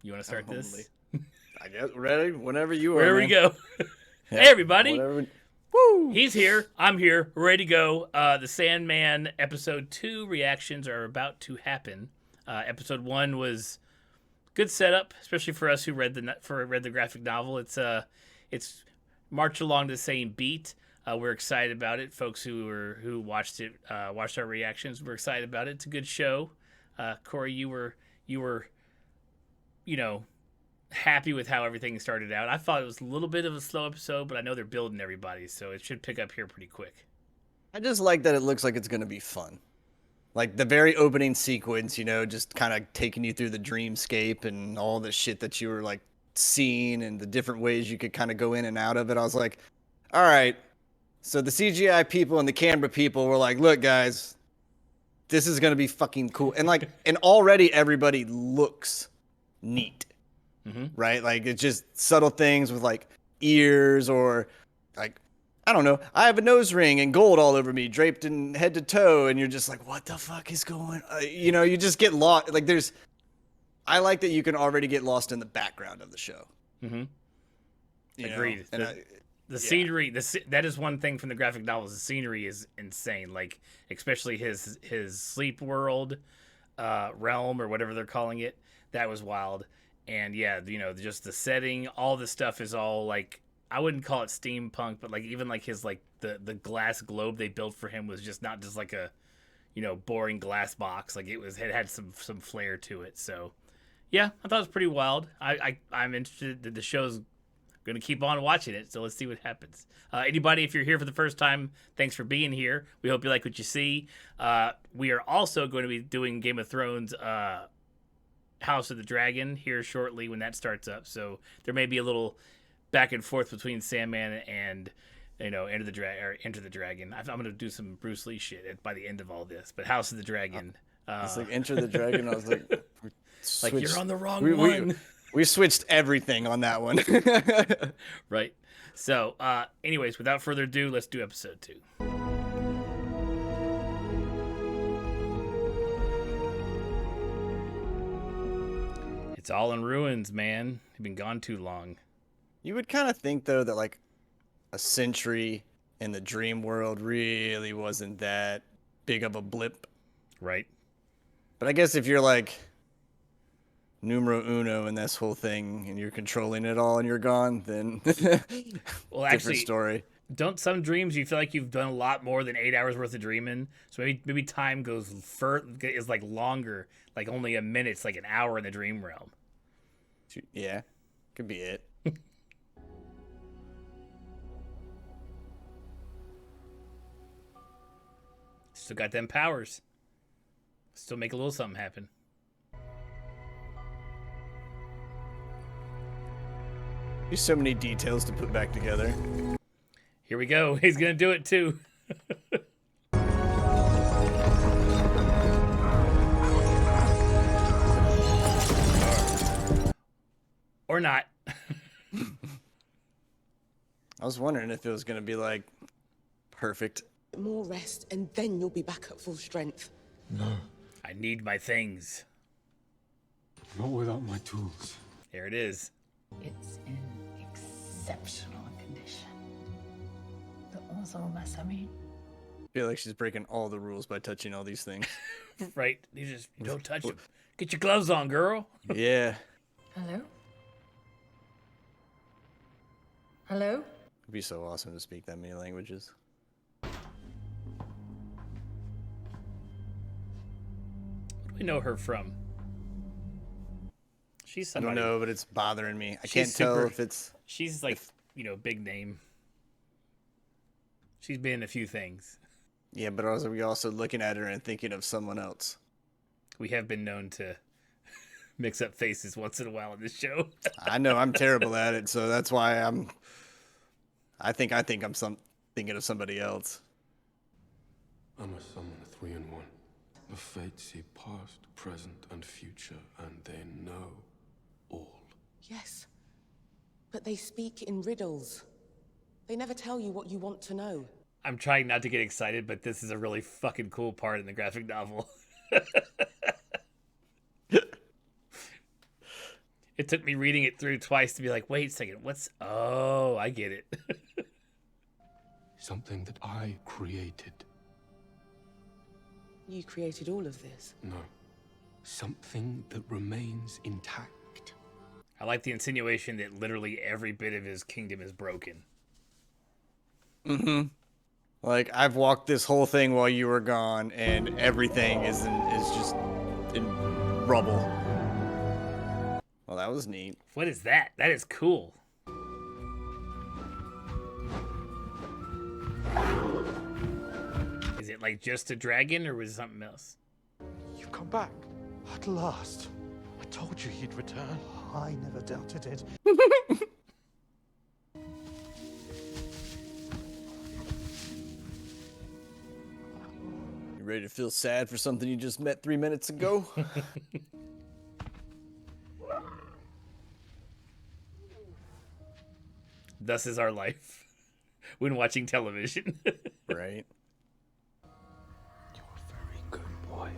You want to start this? I guess ready whenever you are. Where we go. Yeah, Hey, everybody. whatever. Woo! He's here. I'm here. We're ready to go. The Sandman episode 2 reactions are about to happen. Episode 1 was good setup, especially for us who read the graphic novel. It's march along the same beat. We're excited about it. Folks who watched our reactions. We're excited about it. It's a good show. Corey, you were happy with how everything started out. I thought it was a little bit of a slow episode, but I know they're building everybody, so it should pick up here pretty quick. I just like that it looks like it's going to be fun. Like the very opening sequence, just kind of taking you through the dreamscape and all the shit that you were like seeing and the different ways you could kind of go in and out of it. I was like, all right. So the CGI people and the camera people were like, look, guys, this is going to be fucking cool. And and already everybody looks neat. Mm-hmm. Right? Like it's just subtle things with like ears or like, I don't know. I have a nose ring and gold all over me, draped in head to toe. And you're just like, what the fuck is going on? You just get lost. Like I like that you can already get lost in the background of the show. Mm-hmm. Agreed. The yeah. scenery, that is one thing from the graphic novels. The scenery is insane. Like, especially his sleep world, realm, or whatever they're calling it. That was wild. And yeah, just the setting, all the stuff is all like, I wouldn't call it steampunk, but like even like his like the glass globe they built for him was just not just like a boring glass box. Like it had some flair to it. So yeah, I thought it was pretty wild. I'm interested that the show's going to keep on watching it, so let's see what happens. Anybody, if you're here for the first time, thanks for being here. We hope you like what you see. We are also going to be doing Game of Thrones House of the Dragon here shortly when that starts up, so there may be a little back and forth between Sandman and Enter the Dragon. I'm going to do some Bruce Lee shit by the end of all this, but House of the Dragon. It's like Enter the Dragon. I was like, like you're on the wrong one. We switched everything on that one. Right. So, anyways, without further ado, let's do episode 2. It's all in ruins, man. They've been gone too long. You would kind of think, though, that like a century in the dream world really wasn't that big of a blip. Right. But I guess if you're like numero uno in this whole thing and you're controlling it all and you're gone, then well, different actually, story. Don't some dreams you feel like you've done a lot more than 8 hours worth of dreaming? So maybe time is like longer, like only a minute. It's like an hour in the dream realm. Yeah, could be it. Still got them powers. Still make a little something happen. There's so many details to put back together. Here we go. He's gonna do it too. Or not. I was wondering if it was gonna be like perfect. More rest, and then you'll be back at full strength. No. I need my things. Not without my tools. There it is. It's in exceptional condition. I Feel like she's breaking all the rules by touching all these things. Right. You just don't touch them. Get your gloves on, girl. Yeah. Hello? Hello? It'd be so awesome to speak that many languages. Where do we know her from? She's I somebody. don't know, but it's bothering me. I can't tell if it's... She's like, big name. She's been in a few things. Yeah, but we also looking at her and thinking of someone else. We have been known to mix up faces once in a while in this show. I know I'm terrible at it, so that's why I think I'm thinking of somebody else. I'm a summon 3-in-1. The fates see past, present, and future, and they know all. Yes, but they speak in riddles. They never tell you what you want to know. I'm trying not to get excited, but this is a really fucking cool part in the graphic novel. It took me reading it through twice to be like, wait a second, oh, I get it. Something that I created. You created all of this. No. Something that remains intact. I like the insinuation that literally every bit of his kingdom is broken. Mm-hmm. Like, I've walked this whole thing while you were gone, and everything is just in rubble. Well, that was neat. What is that? That is cool. Is it like just a dragon, or was it something else? You've come back. At last. I told you he'd return. I never doubted it. You ready to feel sad for something you just met 3 minutes ago? Thus is our life when watching television. Right. You're a very good boy.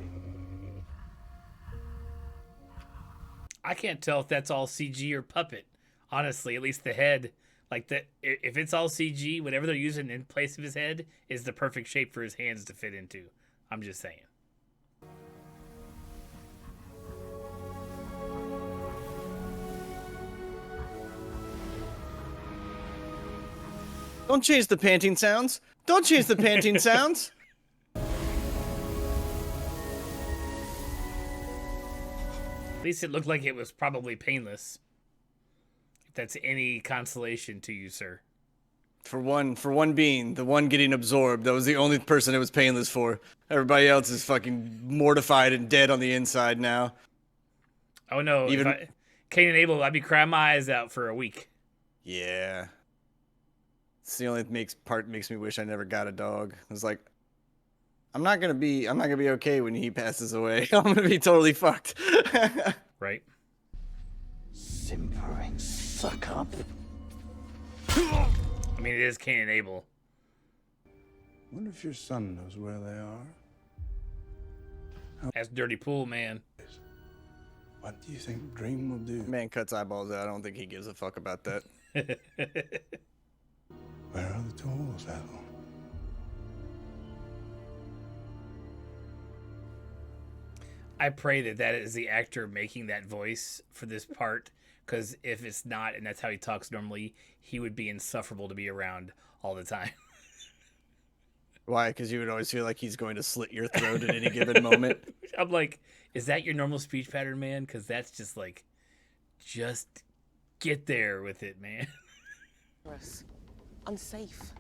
I can't tell if that's all CG or puppet. Honestly, at least the head. Like, if it's all CG, whatever they're using in place of his head is the perfect shape for his hands to fit into. I'm just saying. Don't change the panting sounds. Don't change the panting sounds. At least it looked like it was probably painless. If that's any consolation to you, sir. For one being, the one getting absorbed, that was the only person it was painless for. Everybody else is fucking mortified and dead on the inside now. Oh no, Even Cain and Abel, I'd be crying my eyes out for a week. Yeah. It's the only part makes me wish I never got a dog. It's like, I'm not gonna be okay when he passes away. I'm gonna be totally fucked. Right? Simpering suck up. I mean, it is Cain and Abel. Wonder if your son knows where they are. That's Dirty Pool, man. What do you think Dream will do? Man cuts eyeballs out. I don't think he gives a fuck about that. Where are the tools, Ethel? I pray that is the actor making that voice for this part, because if it's not, and that's how he talks normally, he would be insufferable to be around all the time. Why? Because you would always feel like he's going to slit your throat at any given moment. I'm like, is that your normal speech pattern, man? Because that's just like, just get there with it, man. Unsafe.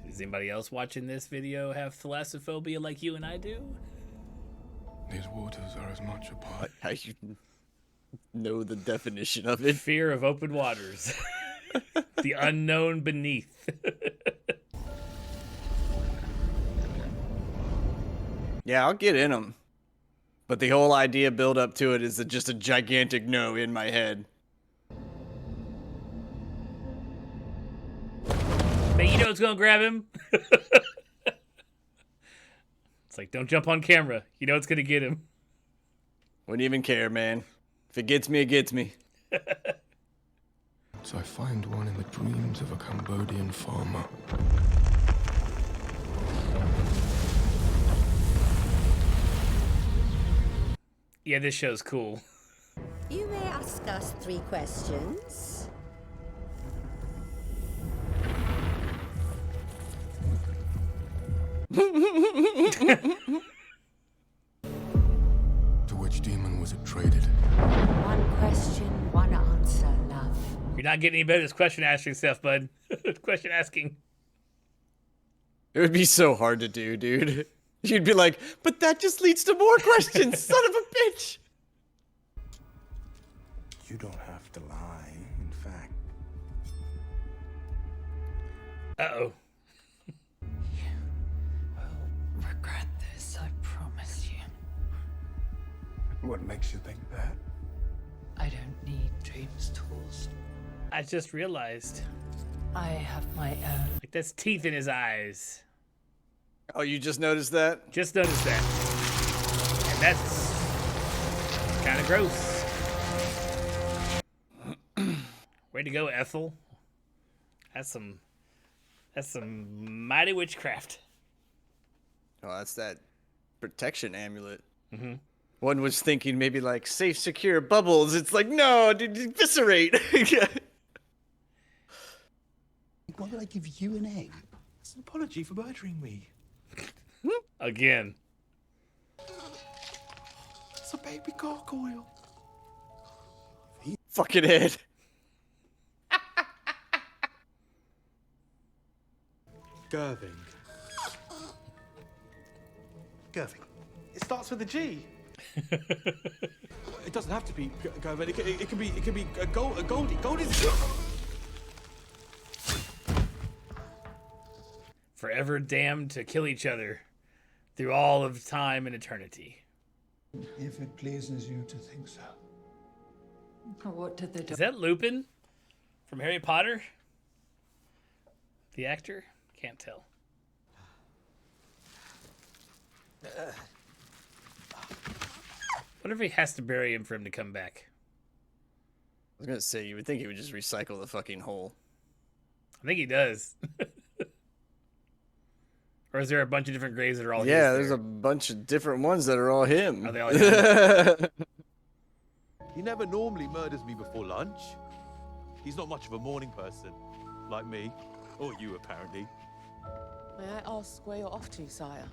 Does anybody else watching this video have thalassophobia like you and I do? These waters are as much a part. How you know the definition of it? Fear of open waters. The unknown beneath. Yeah, I'll get in them. But the whole idea build up to it is just a gigantic no in my head. Man, you know what's gonna grab him? It's like, don't jump on camera. You know it's gonna get him. Wouldn't even care, man. If it gets me, it gets me. So I find one in the dreams of a Cambodian farmer. Yeah, this show's cool. You may ask us 3 questions. To which demon was it traded? 1 question, 1 answer, love. You're not getting any better at this question asking stuff, bud. Question asking. It would be so hard to do, dude. You'd be like, but that just leads to more questions, son of a bitch. You don't have to lie, in fact. Uh-oh. Regret this, I promise you. What makes you think that? I don't need dreams tools. I just realized. I have my own. Like, that's teeth in his eyes. Oh, you just noticed that? Just noticed that. That's kind of gross. Way to go, Ethel. That's some mighty witchcraft. Oh, that's that protection amulet. Mm-hmm. One was thinking maybe like safe, secure bubbles. It's like, no, dude, eviscerate. Why would I give you an egg? It's an apology for murdering me. Again. It's a baby gargoyle. Fucking head. Gerving. Gerving. It starts with a G. It doesn't have to be Gerving. It can be a Goldie. Goldie's. Forever damned to kill each other through all of time and eternity. If it pleases you to think so. What did the Is that Lupin from Harry Potter? The actor? Can't tell. Wonder if he has to bury him for him to come back. I was gonna say, you would think he would just recycle the fucking hole. I think he does. Or is there a bunch of different graves that are all Yeah, his there's there? a bunch of different ones that are all him. Are they all him? He never normally murders me before lunch. He's not much of a morning person, like me, or you apparently. May I ask where you're off to, sire?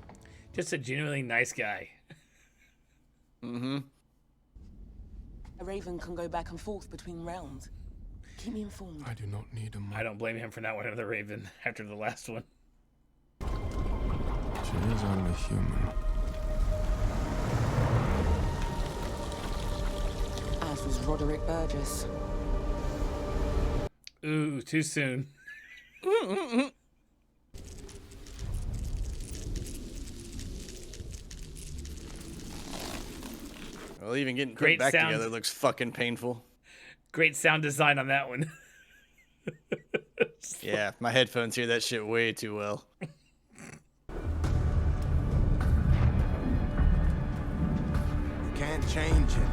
Just a genuinely nice guy. Mm-hmm. A raven can go back and forth between realms. Keep me informed. I do not need a I don't blame him for not wanting the Raven after the last one. She is only human. As is Roderick Burgess. Ooh, too soon. Well, even getting put Great back sound. together looks fucking painful. Great sound design on that one. Yeah, my headphones hear that shit way too well. Can't change it.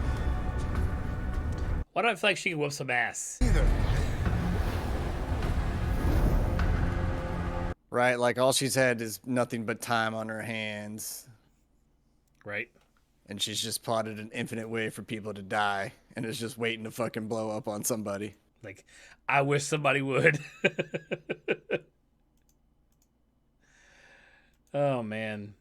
Why do I feel like she can whoop some ass? Either. Right, like all she's had is nothing but time on her hands. Right? And she's just plotted an infinite way for people to die. And is just waiting to fucking blow up on somebody. Like, I wish somebody would. Oh, man.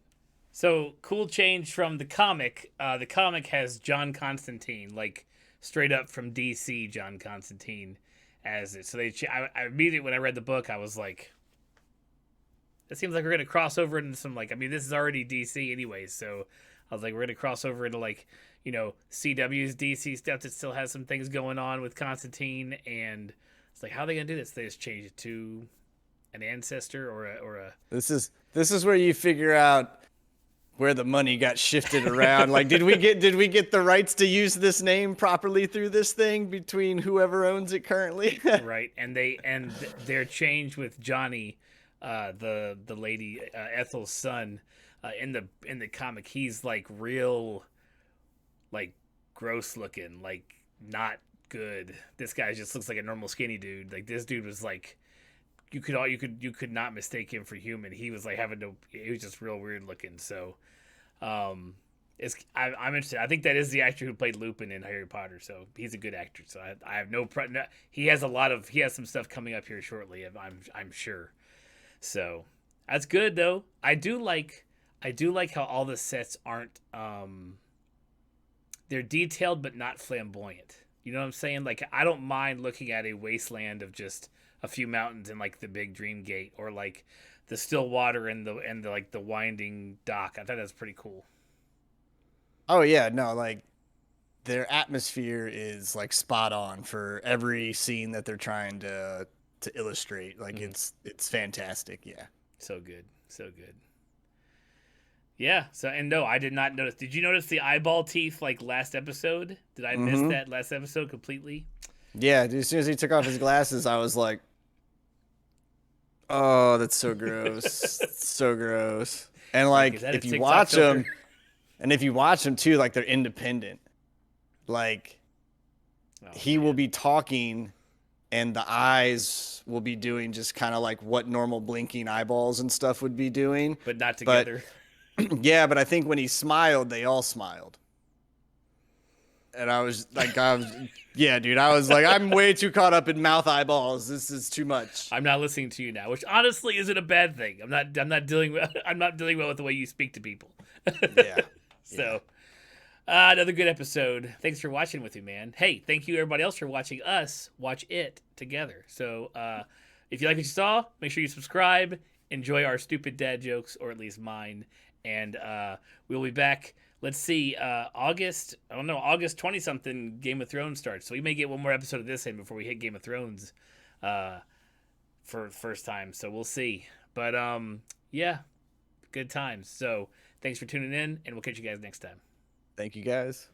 So, cool change from the comic. The comic has John Constantine, like, straight up from DC John Constantine as it. So, I immediately, when I read the book, I was like, it seems like we're going to cross over into some, like, I mean, this is already DC anyway, so I was like, we're going to cross over into, like, you know, CW's DC stuff that still has some things going on with Constantine, and it's like, how are they going to do this? They just change it to an ancestor or a... This is where you figure out where the money got shifted around. Like, did we get the rights to use this name properly through this thing between whoever owns it currently? Right, and their change with Johnny, the lady Ethel's son, in the comic, he's like real, like gross looking, like not good. This guy just looks like a normal skinny dude. Like this dude was like, you could not mistake him for human. He was like he was just real weird looking. So, I'm interested. I think that is the actor who played Lupin in Harry Potter. So he's a good actor. So I have no problem. He has some stuff coming up here shortly. I'm sure. So that's good though. I do like how all the sets aren't they're detailed but not flamboyant. You know what I'm saying? Like I don't mind looking at a wasteland of just a few mountains and like the big dream gate or like the still water and the like the winding dock. I thought that's pretty cool. Oh yeah, no, like their atmosphere is like spot on for every scene that they're trying to illustrate. Like it's fantastic. Yeah. So good. So good. Yeah. So, and no, I did not notice. Did you notice the eyeball teeth like last episode? Did I miss that last episode completely? Yeah, dude, as soon as he took off his glasses, I was like, oh, that's so gross. So gross. And like, Is that a if you TikTok watch filter? them, And if you watch them too, like they're independent. Like he will be talking and the eyes will be doing just kind of like what normal blinking eyeballs and stuff would be doing. But not together. Yeah, but I think when he smiled, they all smiled. And I was like, yeah, dude, I was like, I'm way too caught up in mouth eyeballs. This is too much. I'm not listening to you now, which honestly isn't a bad thing. I'm not dealing well with the way you speak to people. Yeah. So, another good episode. Thanks for watching with me, man. Hey, thank you everybody else for watching us watch it together. So, if you like what you saw, make sure you subscribe. Enjoy our stupid dad jokes, or at least mine. And we'll be back. Let's see, August 20 something Game of Thrones starts. So we may get one more episode of this in before we hit Game of Thrones for the first time. So we'll see. But yeah, good times. So thanks for tuning in, and we'll catch you guys next time. Thank you, guys.